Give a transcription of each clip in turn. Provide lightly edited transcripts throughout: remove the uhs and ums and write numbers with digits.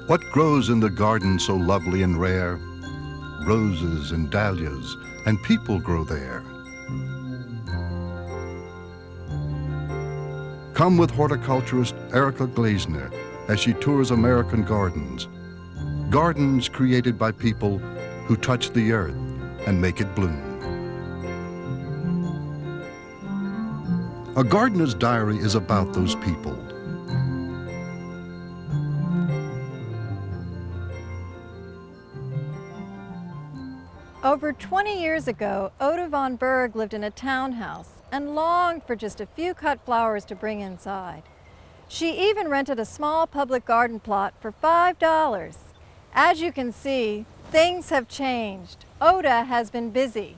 What grows in the garden so lovely and rare? Roses and dahlias, and people grow there. Come with horticulturist Erica Glazner as she tours American gardens. Gardens created by people who touch the earth and make it bloom. A Gardener's Diary is about those people. Over 20 years ago, Oda Von Berg lived in a townhouse and longed for just a few cut flowers to bring inside. She even rented a small public garden plot for $5. As you can see, things have changed. Oda has been busy.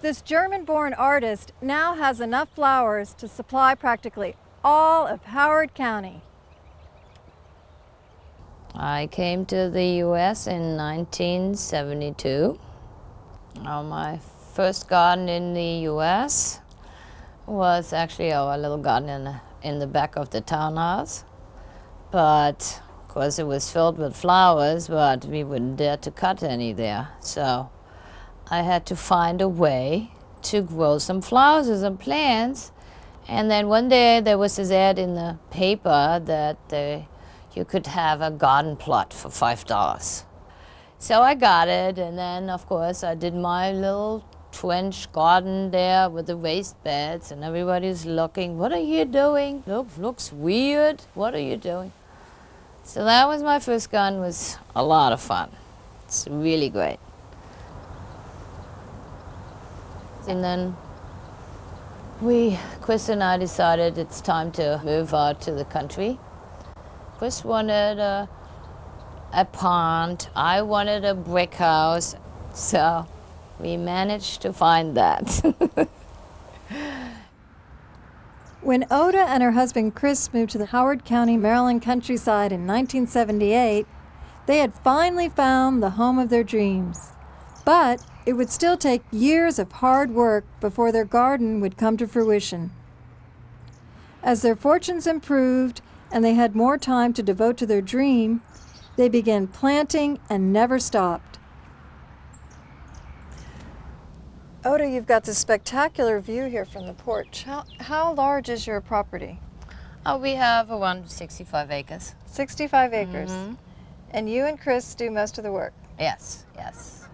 This German-born artist now has enough flowers to supply practically all of Howard County. I came to the U.S. in 1972. My first garden in the U.S. was actually our little garden in the back of the townhouse. But, of course, it was filled with flowers, but we wouldn't dare to cut any there. So I had to find a way to grow some flowers and some plants. And then one day there was this ad in the paper that you could have a garden plot for $5. So I got it, and then of course I did my little trench garden there with the raised beds, and everybody's looking, what are you doing? Looks weird, what are you doing? So that was my first garden. It was a lot of fun. It's really great. And then Chris and I decided it's time to move out to the country. Chris wanted a pond, I wanted a brick house, so we managed to find that. When Oda and her husband Chris moved to the Howard County, Maryland countryside in 1978, they had finally found the home of their dreams. But it would still take years of hard work before their garden would come to fruition. As their fortunes improved and they had more time to devote to their dream, they began planting and never stopped. Oda, you've got this spectacular view here from the porch. How large is your property? Oh, we have around 65 acres. 65 acres. Mm-hmm. And you and Chris do most of the work? Yes, yes.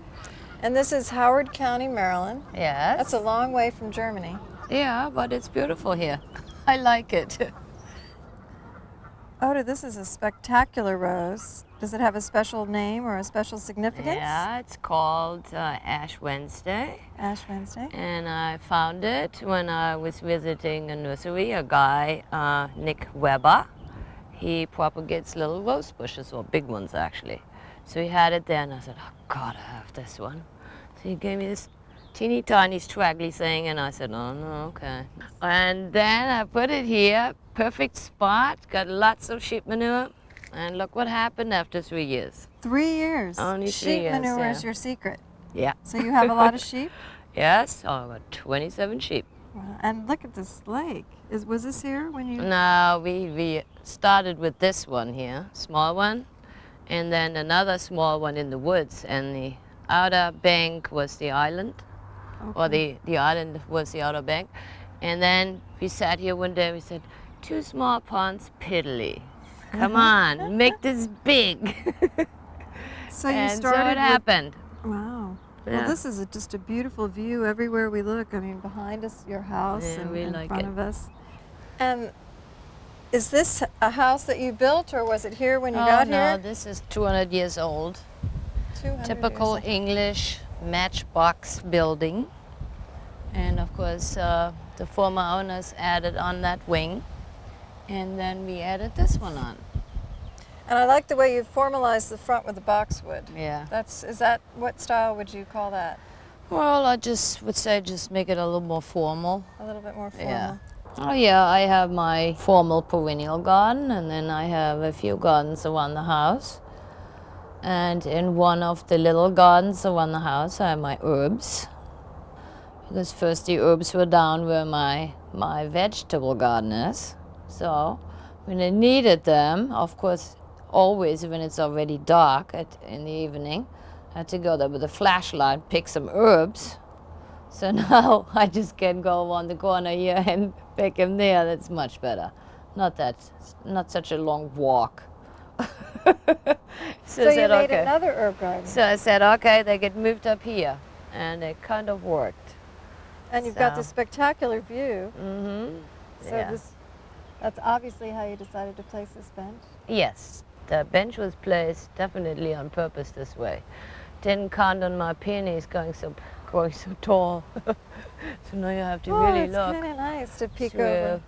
And this is Howard County, Maryland. Yes. That's a long way from Germany. Yeah, but it's beautiful here. I like it. Oda, this is a spectacular rose. Does it have a special name or a special significance? Yeah, it's called Ash Wednesday. Ash Wednesday. And I found it when I was visiting a nursery. A guy, Nick Weber, he propagates little rose bushes, or big ones actually. So he had it there, and I said, oh God, I have this one. So he gave me this teeny tiny straggly thing, and I said, oh no, okay. And then I put it here, perfect spot, got lots of sheep manure, and look what happened after 3 years. 3 years? Only 3 sheep years, manure yeah. is your secret? Yeah. So you have a lot of sheep? Yes, oh, about 27 sheep. Wow. And look at this lake. Was this here when you... No, we started with this one here, small one, and then another small one in the woods, and the outer bank was the island. Okay. Or the island was the outer bank. And then we sat here one day, we said, 2 small ponds, piddly. Come on, make this big. So you and started so it happened. Wow. Yeah. Well, this is just a beautiful view everywhere we look. I mean, behind us, your house, Yeah, and we in like front it. of us. And is this a house that you built, or was it here when you got no, here? this is 200 years old. 200 Typical years old. English matchbox building. And of course, the former owners added on that wing. And then we added this one on. And I like the way you formalized the front with the boxwood. Yeah. What style would you call that? Well, I just would say just make it a little more formal. A little bit more formal. Yeah. Oh yeah, I have my formal perennial garden, and then I have a few gardens around the house. And in one of the little gardens around the house, I have my herbs. Because first the herbs were down where my vegetable garden is. So when I needed them, of course, always when it's already dark in the evening. I had to go there with a flashlight, pick some herbs. So now I just can go on the corner here and pick them there. That's much better. Not such a long walk. So I you said, made okay. another herb garden. So I said, okay, they get moved up here. And it kind of worked. And you've got So- this spectacular view. Mm-hmm. So Yeah. that's obviously how you decided to place this bench. Yes, the bench was placed definitely on purpose this way. Didn't count on my peonies growing so tall. So now you have to really it's look. kind of nice to peek through. over.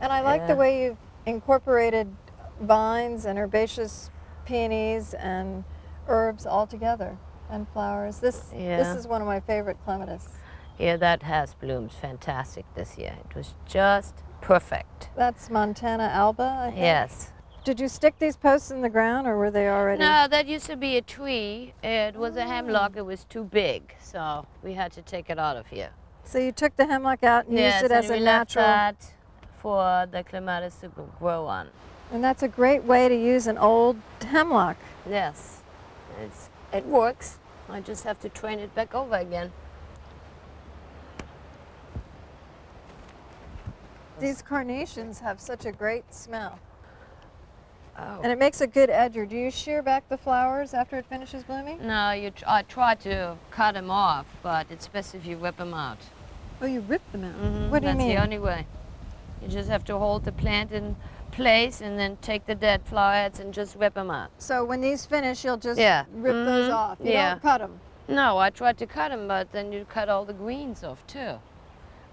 And I like the Yeah. way you've incorporated vines and herbaceous peonies and herbs all together, and flowers. This Yeah. is one of my favorite clematis. Yeah, that has bloomed fantastic this year. It was just perfect. That's Montana alba, I think. Yes. Did you stick these posts in the ground, or were they already? No, that used to be a tree. It was a hemlock. It was too big, so we had to take it out of here. So you took the hemlock out and Yes, used it as and a we left natural. that for the clematis to grow on. And that's a great way to use an old hemlock. Yes, it works. I just have to train it back over again. These carnations have such a great smell. Oh. And it makes a good edger. Do you shear back the flowers after it finishes blooming? No, I try to cut them off, but it's best if you rip them out. Oh, you rip them out. Mhm, What do you that's mean? the only way. You just have to hold the plant in place and then take the dead flower heads and just rip them out. So when these finish, you'll just Yeah. rip those Mhm. off. You Yeah. don't cut them. No, I tried to cut them, but then you cut all the greens off too.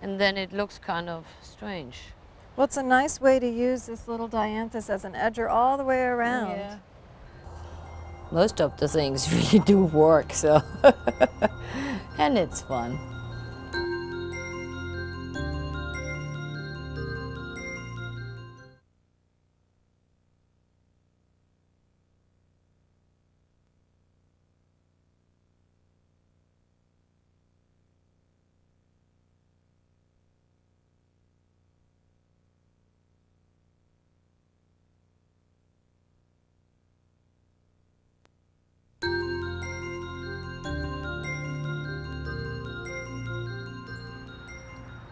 And then it looks kind of strange. Well, it's a nice way to use this little dianthus as an edger all the way around. Yeah. Most of the things really do work, so. And it's fun.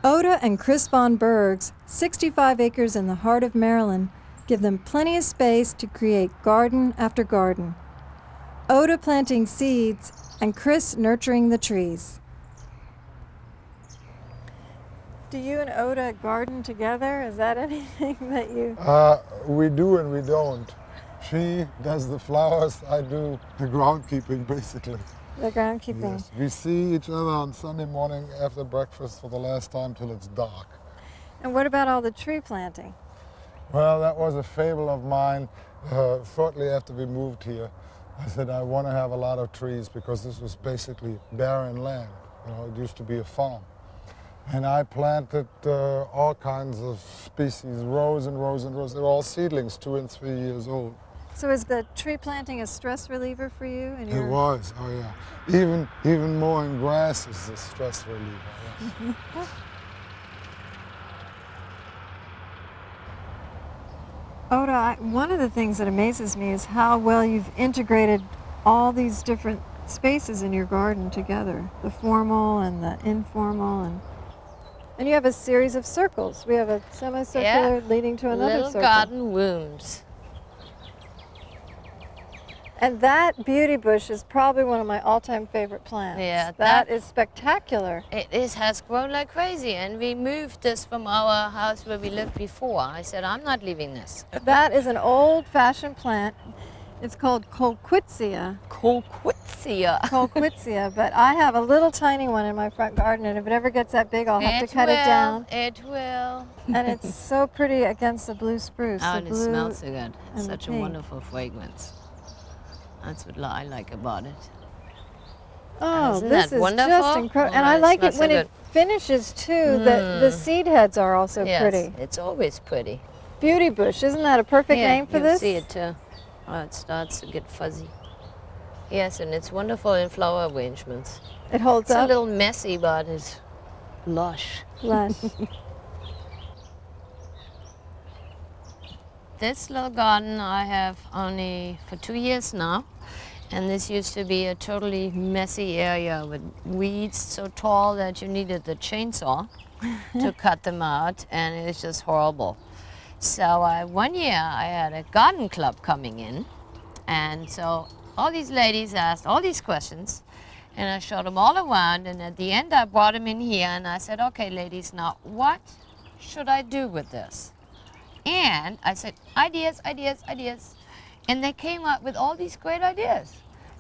Oda and Chris Von Berg's 65 acres in the heart of Maryland give them plenty of space to create garden after garden. Oda planting seeds and Chris nurturing the trees. Do you and Oda garden together? Is that anything that you... We do and we don't. She does the flowers, I do the groundkeeping basically. The groundkeeping. Yes. We see each other on Sunday morning after breakfast for the last time till it's dark. And what about all the tree planting? Well, that was a fable of mine. Shortly after we moved here, I said I want to have a lot of trees because this was basically barren land. You know, it used to be a farm. And I planted all kinds of species, rows and rows and rows. They were all seedlings, 2 and 3 years old. So is the tree planting a stress reliever for you? And It was, oh yeah. Even mowing grass is a stress reliever. Yes. Oda, one of the things that amazes me is how well you've integrated all these different spaces in your garden together, the formal and the informal, and you have a series of circles. We have a semicircular leading to another Little circle. garden rooms. And that beauty bush is probably one of my all-time favorite plants. Yeah, that that- is spectacular. It has grown like crazy, and we moved this from our house where we lived before. I said, I'm not leaving this. That is an old-fashioned plant. It's called Colquitzia. Colquitzia, but I have a little tiny one in my front garden, and if it ever gets that big, I'll have to cut it down. It will. And it's so pretty against the blue spruce. Oh, the and it blue smells so good. and It's the such a pink. wonderful fragrance. That's what I like about it. Oh, Isn't this that is wonderful? just incredible. Oh, And I it like it smells so when it good. finishes too. The seed heads are also Yes, pretty. it's always pretty. Beauty bush, isn't that a perfect Here, name for you this? see it too. Oh, it starts to get fuzzy. Yes, and it's wonderful in flower arrangements. It holds It's a up. little messy, but it's lush. Lush. This little garden I have only for 2 years now. And this used to be a totally messy area with weeds so tall that you needed the chainsaw to cut them out, and it was just horrible. So one year I had a garden club coming in, and so all these ladies asked all these questions, and I showed them all around, and at the end I brought them in here and I said, okay ladies, now what should I do with this? And I said, ideas, ideas, ideas. And they came up with all these great ideas.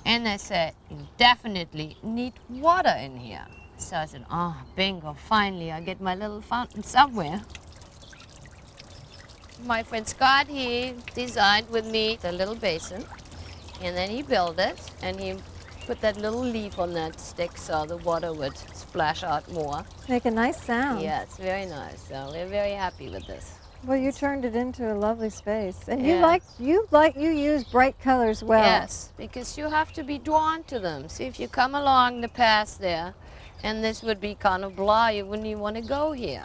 And they said, you definitely need water in here. So I said, oh, bingo, finally I get my little fountain somewhere. My friend Scott, he designed with me the little basin. And then he built it, and he put that little leaf on that stick so the water would splash out more. Make a nice sound. Yes, very nice. So we're very happy with this. Well, you turned it into a lovely space, and Yeah. you use bright colors well. Yes, because you have to be drawn to them. See, if you come along the path there, and this would be kind of blah, you wouldn't even want to go here.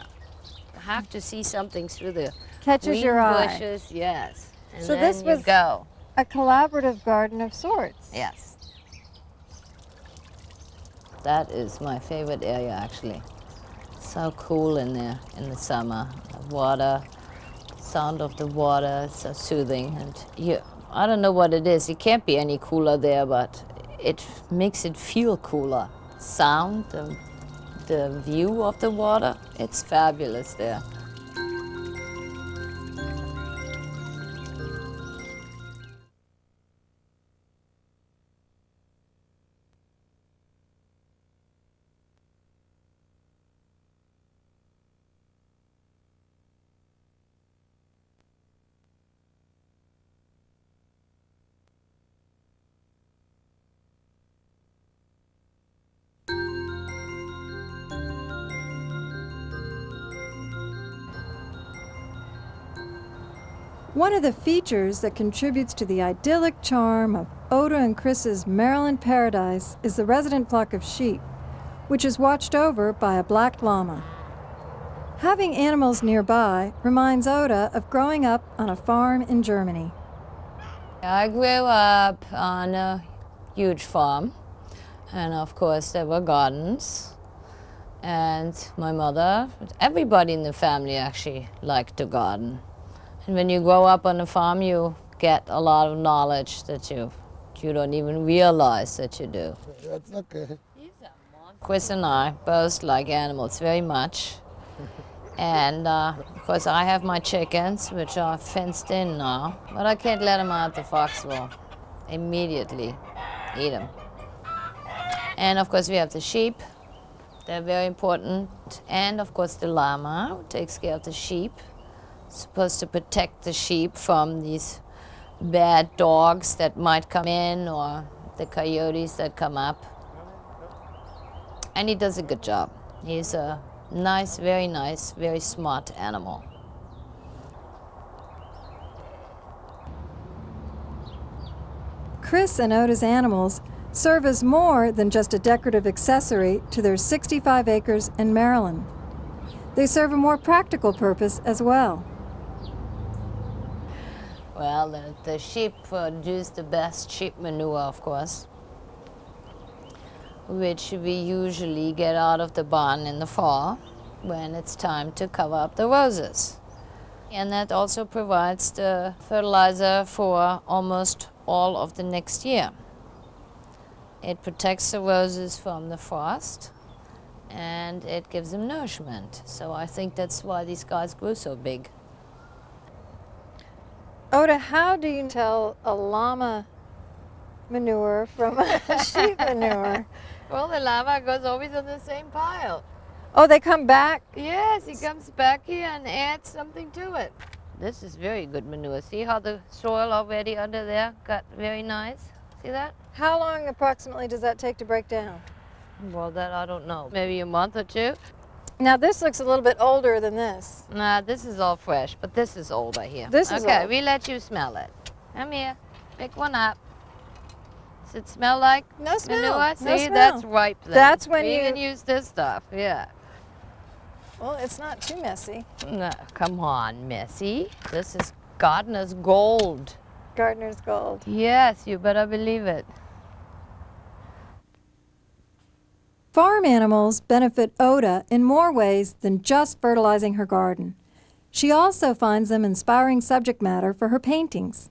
You have to see something through the Catches green your eye. bushes. Yes, and So then this you was go. a collaborative garden of sorts. Yes. That is my favorite area, actually. So cool in there in the summer. The water, sound of the water is so soothing. And I don't know what it is. It can't be any cooler there, but it makes it feel cooler. Sound, the view of the water, it's fabulous there. One of the features that contributes to the idyllic charm of Oda and Chris's Maryland paradise is the resident flock of sheep, which is watched over by a black llama. Having animals nearby reminds Oda of growing up on a farm in Germany. I grew up on a huge farm, and of course there were gardens. And my mother, everybody in the family actually liked to garden. And when you grow up on a farm, you get a lot of knowledge that you don't even realize that you do. That's okay. Chris and I both like animals very much. And of course I have my chickens, which are fenced in now, but I can't let them out. The fox will immediately eat them. And of course we have the sheep. They're very important. And of course the llama, who takes care of the sheep. Supposed to protect the sheep from these bad dogs that might come in, or the coyotes that come up. And he does a good job. He's a nice, very smart animal. Chris and Oda's animals serve as more than just a decorative accessory to their 65 acres in Maryland. They serve a more practical purpose as well. Well, the sheep produce the best sheep manure, of course, which we usually get out of the barn in the fall when it's time to cover up the roses. And that also provides the fertilizer for almost all of the next year. It protects the roses from the frost, and it gives them nourishment. So I think that's why these guys grew so big. Oda, how do you tell a llama manure from a sheep manure? Well, the llama goes always on the same pile. Oh, they come back? Yes, he comes back here and adds something to it. This is very good manure. See how the soil already under there got very nice? See that? How long approximately does that take to break down? Well, that I don't know. Maybe a month or two. Now this looks a little bit older than this. Nah, this is all fresh, but this is older here. This is okay, old. we let you smell it. Come here, pick one up. Does it smell like No smell. manure? No See, smell. that's ripe then. That's when we you- can use this stuff, yeah. Well, it's not too messy. No, come on, Missy. This is gardener's gold. Gardener's gold. Yes, you better believe it. Farm animals benefit Oda in more ways than just fertilizing her garden. She also finds them inspiring subject matter for her paintings.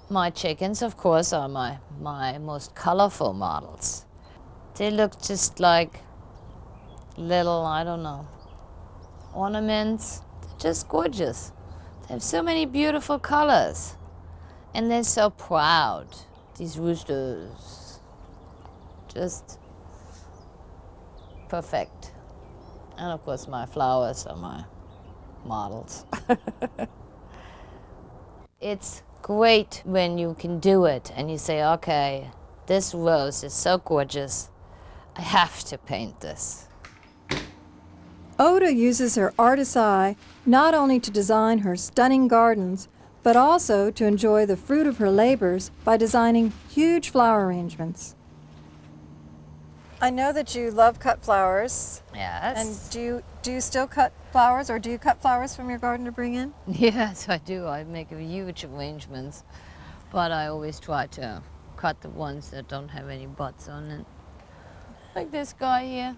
My chickens, of course, are my most colorful models. They look just like little, I don't know, ornaments. They're just gorgeous. They have so many beautiful colors. And they're so proud, these roosters. Just perfect. And of course my flowers are my models. It's great when you can do it and you say, okay, this rose is so gorgeous, I have to paint this. Oda uses her artist's eye not only to design her stunning gardens, but also to enjoy the fruit of her labors by designing huge flower arrangements. I know that you love cut flowers. Yes. And do you still cut flowers, or do you cut flowers from your garden to bring in? Yes, I do. I make huge arrangements, but I always try to cut the ones that don't have any buds on it. Like this guy here.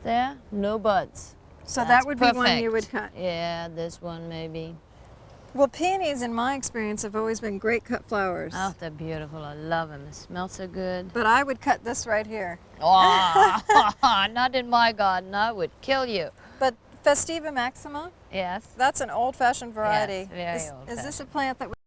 There, no buds. So That's that would be one perfect. you would cut. Yeah, this one maybe. Well, peonies, in my experience, have always been great cut flowers. Oh, they're beautiful. I love them. They smell so good. But I would cut this right here. Oh, not in my garden. I would kill you. But Festiva maxima, Yes. that's an old-fashioned variety. Yes, very Is this a old-fashioned. plant that